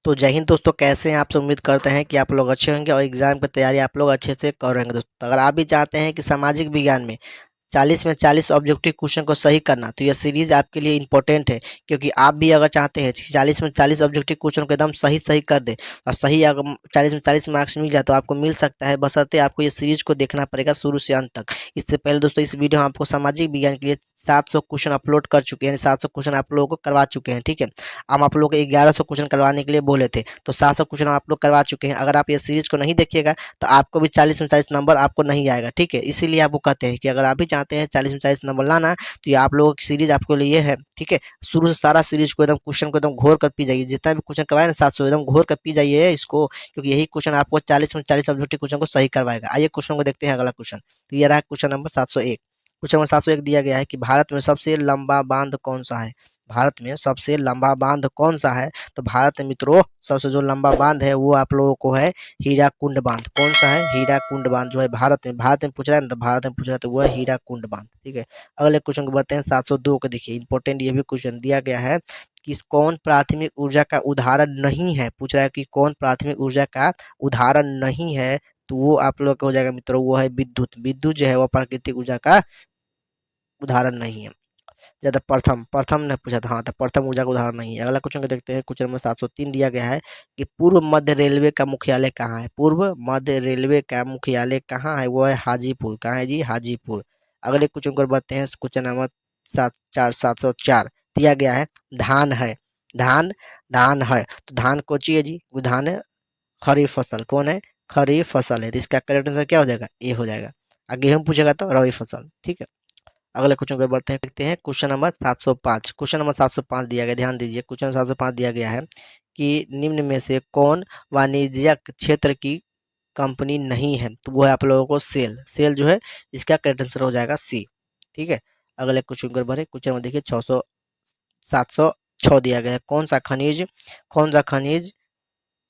तो जय हिंद दोस्तों, कैसे हैं आप सब। उम्मीद करते हैं कि आप लोग अच्छे होंगे और एग्जाम की तैयारी आप लोग अच्छे से कर रहे होंगे। दोस्तों अगर आप भी चाहते हैं कि सामाजिक विज्ञान में 40 में 40 ऑब्जेक्टिव क्वेश्चन को सही करना, तो यह सीरीज आपके लिए इंपॉर्टेंट है। क्योंकि आप भी अगर चाहते हैं 40 में 40 ऑब्जेक्टिव क्वेश्चन को एकदम सही सही कर दे और सही अगर 40 में 40 मार्क्स मिल जाए तो आपको मिल सकता है, बशर्ते आपको ये सीरीज को देखना पड़ेगा शुरू से अंत तक। इससे पहले दोस्तों इस वीडियो में आपको सामाजिक विज्ञान के लिए 700 क्वेश्चन अपलोड कर चुके हैं, 700 क्वेश्चन आप लोगों को करवा चुके हैं। ठीक है, हम आप लोगों को 1100 क्वेश्चन करवाने के लिए बोले थे, तो 700 क्वेश्चन आप लोग करवा चुके हैं। अगर आप ये सीरीज को नहीं देखिएगा तो आपको भी 40 में 40 नंबर आपको नहीं आएगा। ठीक है, इसीलिए आपको कहते हैं कि अगर आप भी चाहते हैं 40 में 40 नंबर लाना, तो ये आप लोगों की सीरीज आपके लिए है। ठीक है, शुरू से सारा सीरीज को एकदम क्वेश्चन को एकदम घोर कर पी जाइए। जितना भी क्वेश्चन करवाए ना 700 एकदम घोर कर पी जाइए इसको, क्योंकि यही क्वेश्चन आपको 40 में 40 ऑब्जेक्टिव क्वेश्चन को सही करवाएगा। आइए क्वेश्चन को देखते हैं, अगला क्वेश्चन। तो ये रहा क्वेश्चन नंबर 701। क्वेश्चन नंबर 701 दिया गया है कि भारत में सबसे लंबा बांध कौन सा है। भारत में सबसे लंबा बांध कौन सा है। तो भारत में मित्रों सबसे जो लंबा बांध है वो आप लोगों को है हीराकुंड बांध। कौन सा है? हीराकुंड बांध जो है भारत में पूछ रहा है ना, तो भारत में पूछ रहा है तो वो है हीराकुंड बांध। ठीक है, अगले क्वेश्चन को बढ़ते हैं 702 को। देखिए इंपॉर्टेंट ये भी क्वेश्चन दिया गया है कि कौन प्राथमिक ऊर्जा का उदाहरण नहीं है। पूछ रहा है कि कौन प्राथमिक ऊर्जा का उदाहरण नहीं है, तो वो आप लोग का हो जाएगा मित्रों, वो है विद्युत। विद्युत जो है वो प्राकृतिक ऊर्जा का उदाहरण नहीं है। ज्यादा प्रथम प्रथम ने पूछा था, हाँ तो प्रथम ऊर्जा का उदाहरण नहीं है। अगला क्वेश्चन को देखते हैं, क्वेश्चन नंबर 703 दिया गया है कि पूर्व मध्य रेलवे का मुख्यालय कहाँ है। पूर्व मध्य रेलवे का मुख्यालय कहाँ है? वो है हाजीपुर। कहाँ है जी? हाजीपुर। अगले क्वेश्चन को बढ़ते हैं, क्वेश्चन नंबर 704 दिया गया है धान है। धान धान है, तो धान कोची है जी? वो धान है खरीफ फसल। कौन है? खरीफ फसल है, तो इसका करेक्ट आंसर क्या हो जाएगा? ए हो जाएगा। आगे हम पूछेगा तो रबी फसल। ठीक है, अगले क्वेश्चन पे बढ़ते हैं, देखते हैं क्वेश्चन नंबर 705। क्वेश्चन नंबर 705 दिया गया, ध्यान दीजिए। क्वेश्चन 705 दिया गया है कि निम्न में से कौन वाणिज्यिक क्षेत्र की कंपनी नहीं है। तो वो है आप लोगों को सेल। सेल जो है इसका करेक्ट आंसर हो जाएगा सी। ठीक है, अगले क्वेश्चन पर बढ़े। क्वेश्चन में देखिए 706 दिया गया है, कौन सा खनिज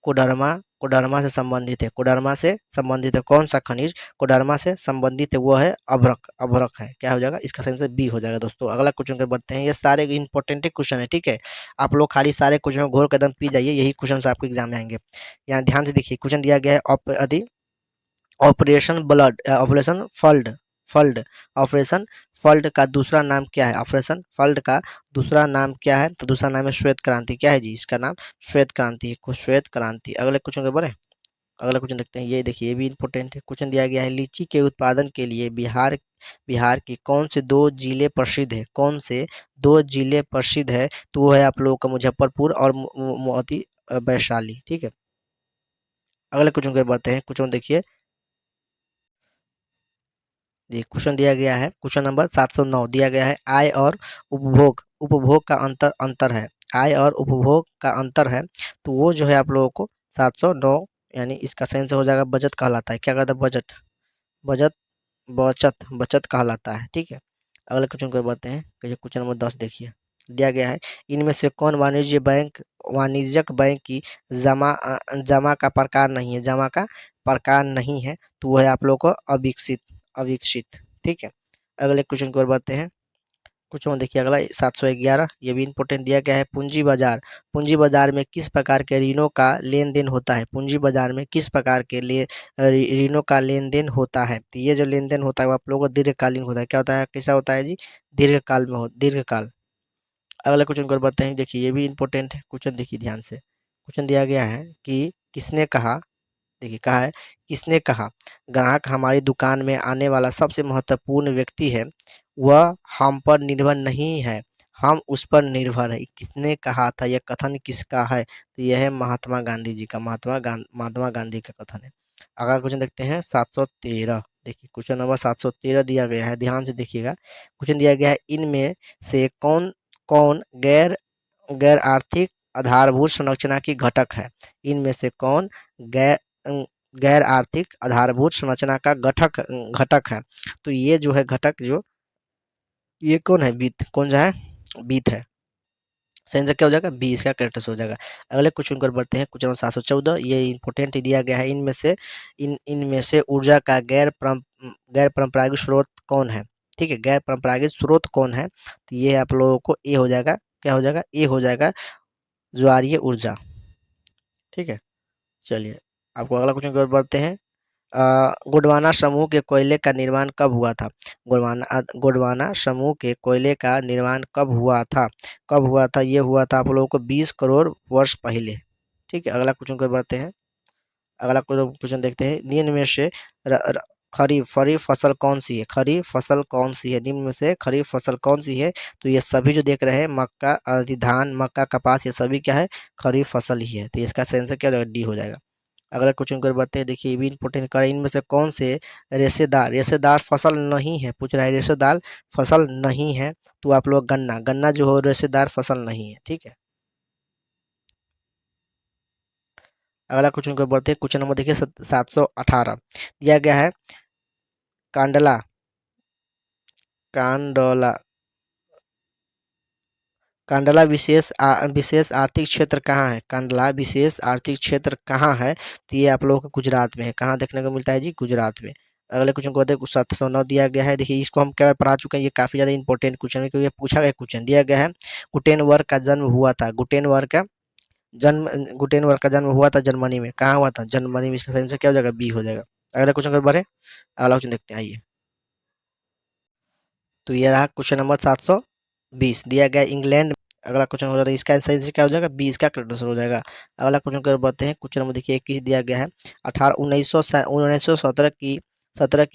कोडरमा कोडरमा से संबंधित है। कोडरमा से संबंधित है कौन सा खनिज? कोडरमा से संबंधित है वो है अभ्रक। अभ्रक है, क्या हो जाएगा? इसका सही आंसर बी हो जाएगा। दोस्तों अगला क्वेश्चन कर बढ़ते हैं, ये सारे इंपॉर्टेंट क्वेश्चन है। ठीक है, आप लोग खाली सारे क्वेश्चन घोर कदम पी जाइए, यही क्वेश्चन आपको एग्जाम में आएंगे। यहाँ ध्यान से देखिए, क्वेश्चन दिया गया है operation blood operation filled filled operation filled का दूसरा नाम क्या है? ऑपरेशन फल्ड का दूसरा नाम क्या है? तो दूसरा नाम है श्वेत क्रांति। क्या है जी इसका नाम? श्वेत क्रांति है, श्वेत क्रांति। अगले क्वेश्चन के बढ़े, अगला क्वेश्चन देखते हैं। ये देखिए ये भी इंपॉर्टेंट है। क्वेश्चन दिया गया है लीची के उत्पादन के लिए बिहार की कौन से दो जिले प्रसिद्ध है। कौन से दो जिले प्रसिद्ध है? तो वो है आप लोगों का मुजफ्फरपुर और मोती वैशाली। ठीक है, अगले क्वेश्चन के बढ़ते हैं। क्वेश्चन देखिए, ये क्वेश्चन दिया गया है, क्वेश्चन नंबर 709 दिया गया है आय और उपभोग उपभोग का अंतर है। आय और उपभोग का अंतर है, तो वो जो है आप लोगों को 709, यानी इसका सही आंसर हो जाएगा बचत कहलाता है। क्या कहता है? बजट बचत बचत कहलाता है। ठीक है, अगले क्वेश्चन को बढ़ते हैं। क्वेश्चन नंबर 10 देखिए, दिया गया है इनमें से कौन वाणिज्यिक बैंक की जमा का प्रकार नहीं है। जमा का प्रकार नहीं है, तो वो है आप लोग को अविकसित अविकसित। ठीक है, अगले क्वेश्चन की ओर बढ़ते हैं। क्वेश्चन देखिए अगला 711, ये भी इंपॉर्टेंट दिया गया है पूंजी बाजार में किस प्रकार के ऋणों का लेन देन होता है। पूंजी बाजार में किस प्रकार के ऋणों का लेन देन होता है। तो ये जो लेन देन होता है वो आप लोगों को दीर्घकालीन होता है। क्या होता है? कैसा होता है जी? दीर्घकाल में हो, दीर्घकाल। अगला क्वेश्चन की ओर बढ़ते हैं। देखिए ये भी इंपॉर्टेंट है क्वेश्चन, देखिए ध्यान से। क्वेश्चन दिया गया है कि किसने कहा, देखिए कहा है किसने कहा ग्राहक हमारी दुकान में आने वाला सबसे महत्वपूर्ण व्यक्ति है, वह हम पर निर्भर नहीं है, हम उस पर निर्भर है। किसने कहा था? यह कथन किसका है? तो यह है महात्मा गांधी जी का। महात्मा गांधी का कथन है। अगला क्वेश्चन देखते हैं 713। देखिए क्वेश्चन नंबर 713 दिया गया है, ध्यान से देखिएगा। क्वेश्चन दिया गया है इनमें से कौन कौन गैर गैर आर्थिक आधारभूत संरचना की घटक है। इनमें से कौन गैर गैर आर्थिक आधारभूत संरचना का घटक घटक है। तो ये जो है घटक जो ये कौन है? वित्त। कौन सा है? वित्त है। सही आंसर क्या हो जाएगा? बी इसका करेक्ट हो जाएगा। अगले क्वेश्चन पर बढ़ते हैं। क्वेश्चन 714, ये इंपॉर्टेंट दिया गया है इनमें से ऊर्जा का गैर परंपरागत स्रोत कौन है। ठीक है, गैर परंपरागत स्रोत कौन है? तो ये आप लोगों को ए हो जाएगा। क्या हो जाएगा? ए हो जाएगा ज्वारीय ऊर्जा। ठीक है। चलिए आपको अगला क्वेश्चन की ओर बढ़ते हैं। गोंडवाना समूह के कोयले का निर्माण कब हुआ था? गोंडवाना समूह के कोयले का निर्माण कब हुआ था? कब हुआ था? ये हुआ था आप लोगों को 20 करोड़ वर्ष पहले। ठीक है, अगला क्वेश्चन की ओर बढ़ते हैं। अगला क्वेश्चन देखते हैं। निम्न में से र, र, खरीफ फसल कौन सी है? खरीफ फसल कौन सी है? निम्न में से खरीफ फसल कौन सी है? तो ये सभी जो देख रहे हैं मक्का, धान, मक्का, कपास, ये सभी क्या है? खरीफ फसल ही है। तो इसका आंसर क्या हो जाएगा? डी हो जाएगा। अगला क्वेश्चन कर बात है, देखिए ये भी इंपॉर्टेंट कर, इनमें से कौन से रेशेदार फसल नहीं है? पूछ रहा है रेशेदार फसल नहीं है, तो आप लोग गन्ना, गन्ना जो हो रेशेदार फसल नहीं है। ठीक है, अगला क्वेश्चन को बढ़ते हैं। क्वेश्चन नंबर देखिए 718 दिया गया है। कांडला कांडला कांडला विशेष आर्थिक क्षेत्र कहाँ है? कांडला विशेष आर्थिक क्षेत्र कहाँ है? तो ये आप लोगों को गुजरात में है। कहाँ देखने को मिलता है जी? गुजरात में। अगले क्वेश्चन को देखो 709 दिया गया है। देखिए इसको हम क्या बार पढ़ा चुके हैं, ये काफी ज्यादा इंपॉर्टेंट क्वेश्चन है क्योंकि ये पूछा गया क्वेश्चन दिया गया है। गुटेनबर्ग का जन्म हुआ था, गुटेनबर्ग का जन्म हुआ था जर्मनी में। कहाँ हुआ था? जर्मनी में। इसका सही आंसर क्या हो जाएगा? बी हो जाएगा। अगला क्वेश्चन पर बढ़े, अगला क्वेश्चन देखते हैं, आइए। तो ये रहा क्वेश्चन नंबर 720 दिया गया इंग्लैंड। अगला क्वेश्चन हो जाता है, इसका आंसर क्या हो जाएगा? बी इसका करेक्ट आंसर हो जाएगा। अगला क्वेश्चन कर बढ़ते हैं। क्वेश्चन नंबर देखिए 21 दिया गया है। 1917 की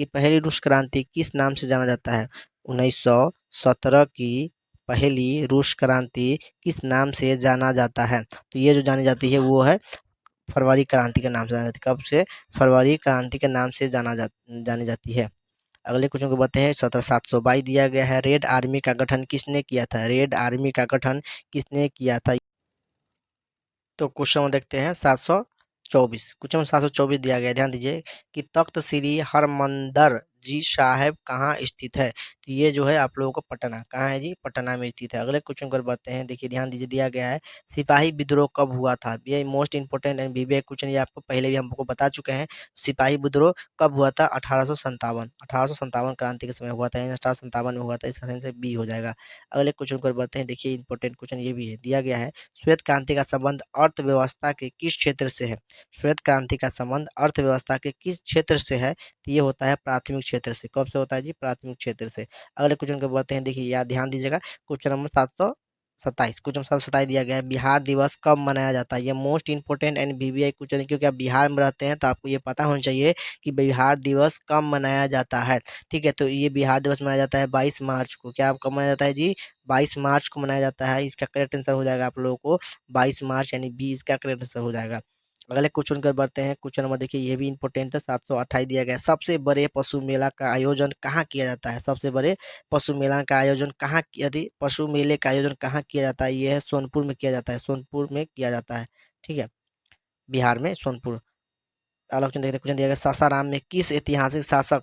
पहली रूस क्रांति किस नाम से जाना जाता है? 1917 की पहली रूस क्रांति किस नाम से जाना जाता है? तो ये जो जानी जाती है वो है फरवरी क्रांति के नाम से जानी जाती है। कब से? फरवरी क्रांति के नाम से जानी जाती है। अगले क्वेश्चन को बताते हैं। 1722 दिया गया है। रेड आर्मी का गठन किसने किया था? रेड आर्मी का गठन किसने किया था? तो क्वेश्चन देखते हैं 724। क्वेश्चन 724 दिया गया है, ध्यान दीजिए कि तख्त श्री हरमंदर जी साहिब कहाँ स्थित है? तो ये जो है आप लोगों को पटना, कहाँ है जी? पटना में स्थित है। अगले क्वेश्चन पर बढ़ते हैं। देखिए ध्यान दीजिए, दिया गया है सिपाही विद्रोह कब हुआ था? ये most important and VVI question, ये आपको पहले भी हमको बता चुके हैं। सिपाही विद्रोह कब हुआ था? 1857 क्रांति के समय हुआ था, 1857 में हुआ था। इसका आंसर बी हो जाएगा। अगले क्वेश्चन पर बढ़ते हैं। देखिए इंपॉर्टेंट क्वेश्चन ये भी है, दिया गया है श्वेत क्रांति का संबंध अर्थव्यवस्था के किस क्षेत्र से है? श्वेत क्रांति का संबंध अर्थव्यवस्था के किस क्षेत्र से है? तो ये होता है प्राथमिक क्षेत्र से। कब से होता है जी? प्राथमिक क्षेत्र से। अगले क्वेश्चन को बढ़ते हैं। देखिए याद ध्यान दीजिएगा, क्वेश्चन नंबर 727। क्वेश्चन 727 दिया गया है बिहार दिवस कब मनाया जाता है? ये most important and VVI question है क्योंकि आप बिहार में रहते हैं तो आपको ये पता होना चाहिए कि बिहार दिवस कब मनाया जाता है। ठीक है, तो ये बिहार दिवस मनाया जाता है 22 मार्च को। क्या कब मनाया जाता है जी? 22 मार्च को मनाया जाता है। इसका करेक्ट आंसर हो जाएगा आप लोगों को 22 मार्च, यानी बी इसका करेक्ट आंसर हो जाएगा। अगले क्वेश्चन कर बढ़ते हैं। क्वेश्चन नंबर देखिए ये भी इंपॉर्टेंट है। 728 दिया गया है। सबसे बड़े पशु मेला का आयोजन कहाँ किया जाता है? सबसे बड़े पशु मेला का आयोजन कहाँ किया? यदि पशु मेले का आयोजन कहाँ किया जाता है? ये है सोनपुर में किया जाता है। सोनपुर में किया जाता है। ठीक है, बिहार में सोनपुर। अगला क्वेश्चन देखते हैं। क्वेश्चन दिया गया सासाराम में किस ऐतिहासिक शासक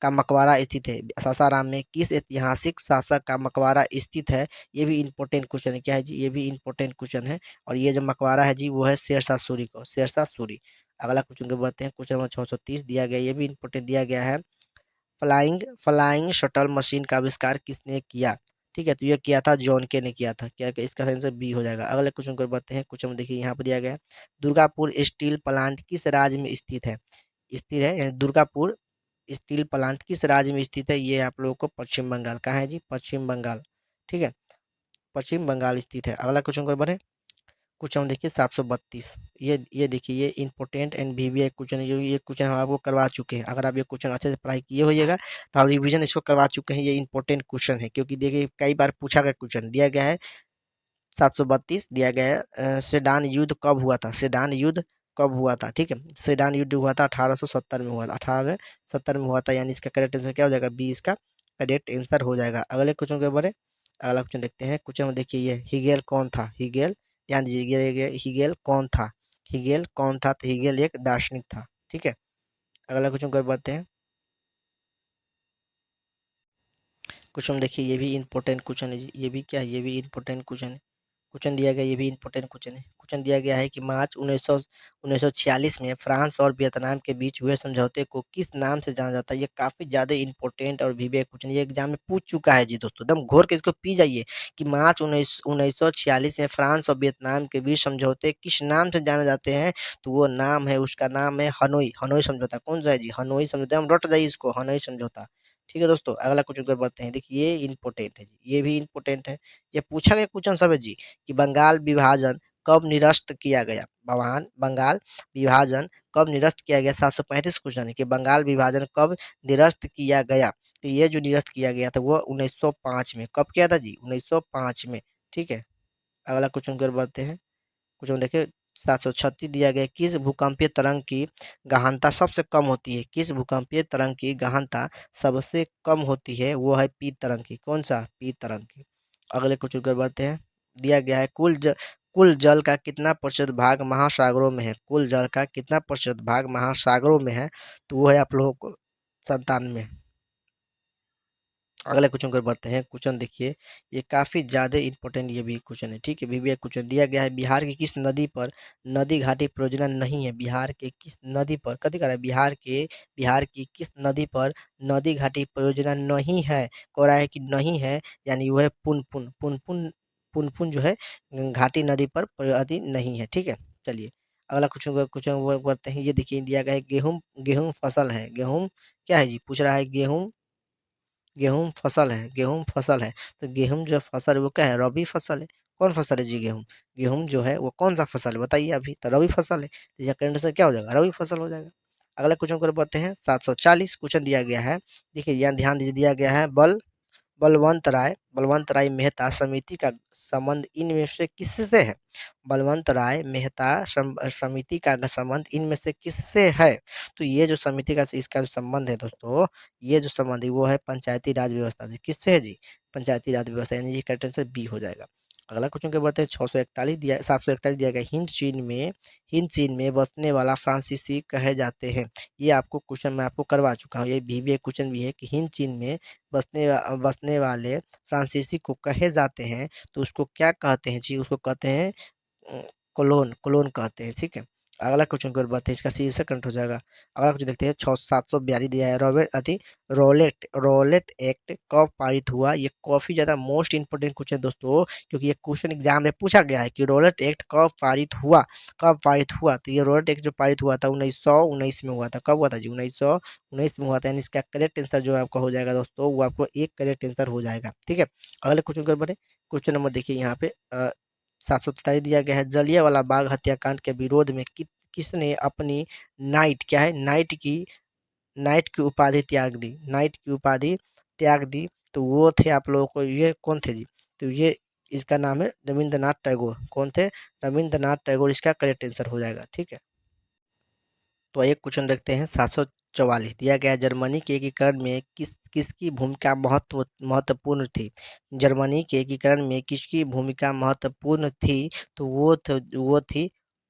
का मकबरा स्थित है? सासाराम में किस ऐतिहासिक शासक का मकबरा स्थित है? ये भी इंपॉर्टेंट क्वेश्चन है। क्या है जी? ये भी इंपॉर्टेंट क्वेश्चन है। और ये जो मकबरा है जी वो है शेरशाह सूरी को, शेरशाह सूरी। अगला क्वेश्चन को बढ़ते हैं। क्वेश्चन नंबर 630 दिया गया, ये भी इंपॉर्टेंट दिया गया है। फ्लाइंग फ्लाइंग शटल मशीन का आविष्कार किसने किया? ठीक है, तो ये किया था जॉन के ने किया था। क्या क्या इसका आंसर बी हो जाएगा। अगले क्वेश्चन को बढ़ते हैं। क्वेश्चन में देखिए यहाँ पर दिया गया है दुर्गापुर स्टील प्लांट किस राज्य में स्थित है? स्थित है, यानी दुर्गापुर स्टील प्लांट किस राज्य में स्थित है? ये आप लोगों को पश्चिम बंगाल। कहाँ है जी? पश्चिम बंगाल। ठीक है, पश्चिम बंगाल स्थित है। अगला क्वेश्चन को बढ़े। क्वेश्चन देखिए 732। ये देखिए ये इंपॉर्टेंट एंड वीवीआई क्वेश्चन है। ये क्वेश्चन हम आपको करवा चुके हैं। अगर आप ये क्वेश्चन अच्छे से पढ़ाई किए होइएगा तो आप रिवीजन इसको करवा चुके हैं। ये इंपॉर्टेंट क्वेश्चन है क्योंकि देखिए कई बार पूछा गया क्वेश्चन। दिया गया है 732 दिया गया है सेडान युद्ध कब हुआ था? सेडान युद्ध कब हुआ था? ठीक है, सेडान युद्ध हुआ था 1870 में हुआ था। 1870 में हुआ था, यानी इसका करेक्ट आंसर क्या हो जाएगा? बी इसका करेक्ट आंसर हो जाएगा। अगले क्वेश्चन के बारे अगला क्वेश्चन देखते हैं। क्वेश्चन में देखिए ये हिगेल कौन था? हिगेल, ध्यान दीजिए हिगेल कौन था? हिगेल कौन था? तो हिगेल एक दार्शनिक था। ठीक है, अगला क्वेश्चन कर बढ़ते हैं। क्वेश्चन देखिए ये भी इंपॉर्टेंट क्वेश्चन है जी। ये भी क्या है? ये भी इंपॉर्टेंट क्वेश्चन है। क्वेश्चन दिया गया, ये भी इंपॉर्टेंट क्वेश्चन है। क्वेश्चन दिया गया है कि मार्च 1946 में फ्रांस और वियतनाम के बीच हुए समझौते को किस नाम से जाना जाता है। ये काफी ज्यादा इंपॉर्टेंट और विवेक क्वेश्चन, ये एग्जाम में पूछ चुका है जी दोस्तों, एकदम घोर के इसको पी जाइए कि मार्च 1946 में फ्रांस और वियतनाम के बीच समझौते किस नाम से जाने जाते हैं। तो वो नाम है, उसका नाम है हनोई। हनोई समझौता कौन सा है जी? हनोई समझौता। हम रट जाइए इसको, हनोई समझौता। ठीक है दोस्तों, अगला क्वेश्चन पर बढ़ते हैं। देखिए ये इंपॉर्टेंट है जी, ये भी इंपॉर्टेंट है। ये पूछा गया क्वेश्चन सब है जी कि बंगाल विभाजन कब निरस्त किया गया। बंगाल विभाजन कब निरस्त किया गया। 735 क्वेश्चन है कि बंगाल विभाजन कब निरस्त किया गया। तो ये जो निरस्त किया गया था वो 1905 में। कब किया था जी? 1905 में। ठीक है, अगला क्वेश्चन की ओर बढ़ते हैं। क्वेश्चन देखिए 736 दिया गया, किस भूकंपीय तरंग की गहनता सबसे कम होती है। किस भूकंपीय तरंग की गहनता सबसे कम होती है। वो है पी तरंग की। कौन सा? पी तरंग की। अगले क्वेश्चन की ओर बढ़ते हैं। दिया गया है कुल जल का कितना प्रतिशत भाग महासागरों में है। कुल जल का कितना प्रतिशत भाग महासागरों में है। तो वो है आप लोगों को 97। अगले क्वेश्चन की ओर बढ़ते हैं। क्वेश्चन देखिए, ये काफी ज्यादा इंपॉर्टेंट ये भी क्वेश्चन है। ठीक है, भी एक क्वेश्चन दिया गया है, बिहार की किस नदी पर नदी घाटी परियोजना नहीं है। बिहार के किस नदी पर, कथी कर रहा है, बिहार की किस नदी पर नदी घाटी परियोजना नहीं है। कह रहा है कि नहीं है, यानी वो है पुनपुन। पुनपुन जो है घाटी नदी पर परियोजना नहीं है। ठीक है, चलिए अगला क्वेश्चन वो करते हैं। ये देखिए दिया गया है, गेहूं गेहूं फसल है। गेहूं क्या है जी? पूछ रहा है गेहूं गेहूँ फसल है। गेहूँ फसल है, तो गेहूँ जो फसल है वो क्या है? रबी फसल है। कौन फसल है जी? गेहूँ। गेहूँ जो है वो कौन सा फसल है बताइए अभी? तो रबी फसल है, तो इसका करंट से क्या हो जाएगा? रबी फसल हो जाएगा। अगला क्वेश्चन को बढ़ते हैं। 740 क्वेश्चन दिया गया है। देखिए यहाँ ध्यान दीजिए, दिया गया है बलवंत राय मेहता समिति का संबंध इनमें से किससे है। बलवंत राय मेहता समिति का संबंध इनमें से किससे है। तो ये जो समिति का इसका जो संबंध है दोस्तों, ये जो संबंध है वो है पंचायती राज व्यवस्था से। किससे है जी? पंचायती राज व्यवस्था, यानी ये करेक्ट आंसर बी हो जाएगा। अगला क्वेश्चन के बढ़ते हैं। 641 दिया 741 दिया गया, हिंद चीन में बसने वाला फ्रांसीसी कहे जाते हैं। ये आपको क्वेश्चन मैं आपको करवा चुका हूँ, ये भी एक क्वेश्चन भी है कि हिंद चीन में बसने वाले फ्रांसीसी को कहे जाते हैं, तो उसको क्या कहते हैं जी? उसको कहते हैं कोलोन। कोलोन कहते हैं। ठीक है, अगला क्वेश्चन की ओर बढ़ते हैं, इसका सी से करेक्ट हो जाएगा। अगला क्वेश्चन देखते हैं। 742 दिया है, रोलेट रोलेट एक्ट कब पारित हुआ। ये काफी ज्यादा मोस्ट इंपोर्टेंट क्वेश्चन दोस्तों, क्योंकि ये क्वेश्चन एग्जाम में पूछा गया है कि रोलेट एक्ट कब पारित हुआ। कब पारित हुआ, तो ये रोलेट एक्ट जो पारित हुआ था 1919 में हुआ था। कब हुआ था जी? 1919 में हुआ था, यानी इसका करेक्ट आंसर जो आपका हो जाएगा दोस्तों, वो आपको एक करेक्ट आंसर हो जाएगा। ठीक है, अगले क्वेश्चन कर बढ़े। क्वेश्चन नंबर देखिए यहाँ पे 743 दिया गया है, जलियांवाला बाग हत्याकांड के विरोध में किसने अपनी क्या है, नाइट की उपाधि त्याग दी। नाइट की उपाधि त्याग दी, तो वो थे आप लोगों को, ये कौन थे जी? तो ये इसका नाम है रविंद्रनाथ टैगोर। कौन थे? रविंद्रनाथ टैगोर इसका करेक्ट आंसर हो जाएगा। ठीक है, तो एक क्वेश्चन देखते हैं। 744 दिया गया है, जर्मनी के एकीकरण में किसकी भूमिका महत्वपूर्ण थी। जर्मनी के एकीकरण में किसकी भूमिका महत्वपूर्ण थी। तो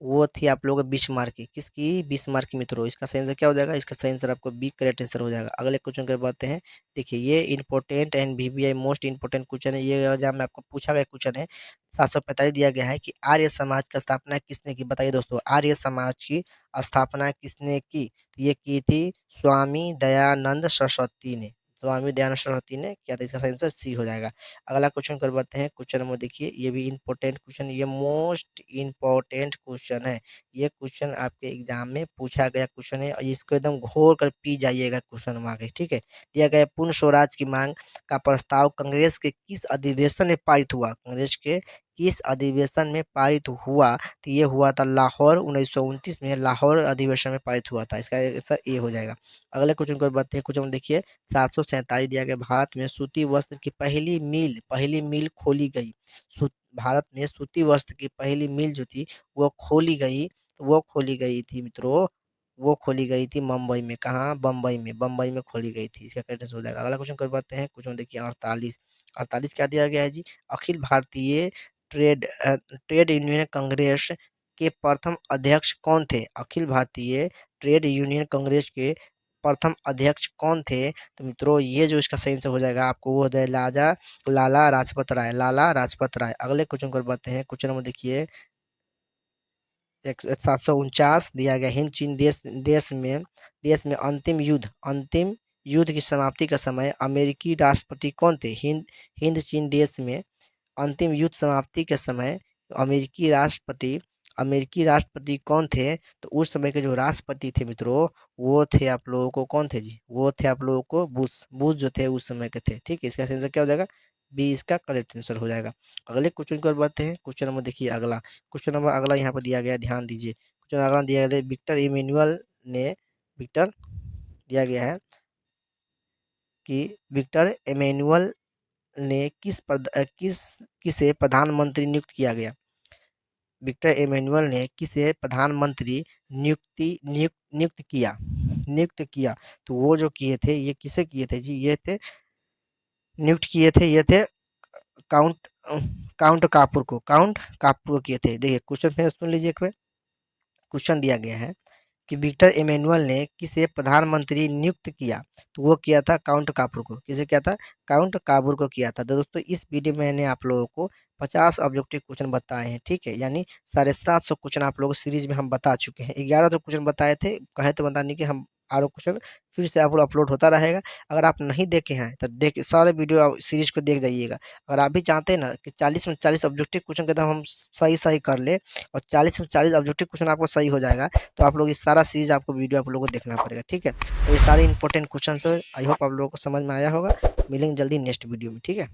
वो थी आप लोगों को बिस्मार्क की। किसकी? बिस्मार्क की मित्रों। इसका सही आंसर क्या हो जाएगा? इसका सही आंसर आपको बी करेक्ट आंसर हो जाएगा। अगले क्वेश्चन की बात हैं। देखिए ये important and VVI most important question है, ये एग्जाम में आपको पूछा गया क्वेश्चन है। 745 दिया गया है कि आर्य समाज का स्थापना किसने की। बताइए दोस्तों, आर्य समाज की स्थापना किसने की। तो ये की थी स्वामी दयानंद सरस्वती ने। स्वामी दयानंद सरस्वती ने किया था, इसका सही आंसर सी हो जाएगा। अगला क्वेश्चन कर बढ़ते हैं। क्वेश्चन नंबर देखिए, ये भी इंपॉर्टेंट क्वेश्चन, ये मोस्ट इंपॉर्टेंट क्वेश्चन है। ये क्वेश्चन आपके एग्जाम में पूछा गया क्वेश्चन है, और इसको एकदम घोर कर पी जाइएगा क्वेश्चन में आगे। ठीक है, दिया गया पूर्ण स्वराज की मांग का प्रस्ताव कांग्रेस के किस अधिवेशन में पारित हुआ। कांग्रेस के किस अधिवेशन में पारित हुआ। तो ये हुआ था लाहौर, 1929 में लाहौर अधिवेशन में पारित हुआ था। इसका आंसर ए हो जाएगा। अगले क्वेश्चन को बढ़ते हैं। क्वेश्चन देखिए 747 दिया गया, भारत में सूती वस्त्र की पहली मील खोली गई। भारत में सूती वस्त्र की पहली मील जो थी वो खोली गई थी मित्रों। वो खोली गई थी मुंबई में। कहाँ? बम्बई में खोली गई थी। इसका करेक्ट हो जाएगा। अगला क्वेश्चन कर पाते हैं। क्वेश्चन देखिए 48 क्या दिया गया है जी? Akhil Bharatiya trade trade union Congress के प्रथम अध्यक्ष कौन थे। अखिल भारतीय ट्रेड यूनियन कांग्रेस के प्रथम अध्यक्ष कौन थे? तो मित्रों ये जो इसका सही आंसर हो जाएगा आपको वो हो जाए लाला लाजपत राय, लाला लाजपत राय। अगले क्वेश्चन को बढ़ते हैं। क्वेश्चन नंबर देखिए 749 दिया गया। हिंद चीन देश में अंतिम युद्ध की समाप्ति का समय अमेरिकी राष्ट्रपति कौन थे? हिंद चीन देश में अंतिम युद्ध समाप्ति के समय अमेरिकी राष्ट्रपति कौन थे? तो उस समय के जो राष्ट्रपति थे मित्रों वो थे आप लोगों को कौन थे जी? वो थे आप लोगों को बुश जो थे उस समय के थे। ठीक है, इसका आंसर क्या हो जाएगा? बी इसका करेक्ट आंसर हो जाएगा। अगले क्वेश्चन की ओर बढ़ते हैं। क्वेश्चन नंबर देखिए अगला। क्वेश्चन नंबर अगला यहाँ पर दिया गया, ध्यान दीजिए। क्वेश्चन अगला दिया गया विक्टर दिया गया है कि विक्टर इमैनुअल ने किसे प्रधानमंत्री नियुक्त किया गया? विक्टर इमैनुअल ने किसे प्रधानमंत्री नियुक्त किया? तो वो जो किए थे ये किसे किए थे जी? ये थे नियुक्त किए थे, ये थे काउंट कापुर को किए थे। देखिए क्वेश्चन फिर सुन लीजिए एक बार। क्वेश्चन दिया गया है कि विक्टर इमैनुअल ने किसे प्रधानमंत्री नियुक्त किया? तो वो किया था काउंट कापुर को। किसे किया था? काउंट कापुर को किया था। तो दोस्तों इस वीडियो में मैंने आप लोगों को 50 ऑब्जेक्टिव क्वेश्चन बताए हैं। ठीक है, यानी 750 क्वेश्चन आप लोगों को सीरीज में हम बता चुके हैं। 11 तो क्वेश्चन बताए थे, कहे तो बताने के हम आरो क्वेश्चन फिर से आप लोग अपलोड होता रहेगा। अगर आप नहीं देखे हैं तो सारे वीडियो सीरीज को देख जाइएगा। अगर आप भी चाहते हैं ना कि 40 में 40 ऑब्जेक्टिव क्वेश्चन के एकदम हम सही कर ले और 40 में 40 ऑब्जेक्टिव क्वेश्चन आपको सही हो जाएगा, तो आप लोग इस सारा सीरीज आपको वीडियो आप लोगों को देखना पड़ेगा। ठीक है, तो ये सारे इंपॉर्टेंट क्वेश्चन आई होप आप लोगों को समझ में आया होगा। मिलेंगे जल्दी नेक्स्ट वीडियो में। ठीक है।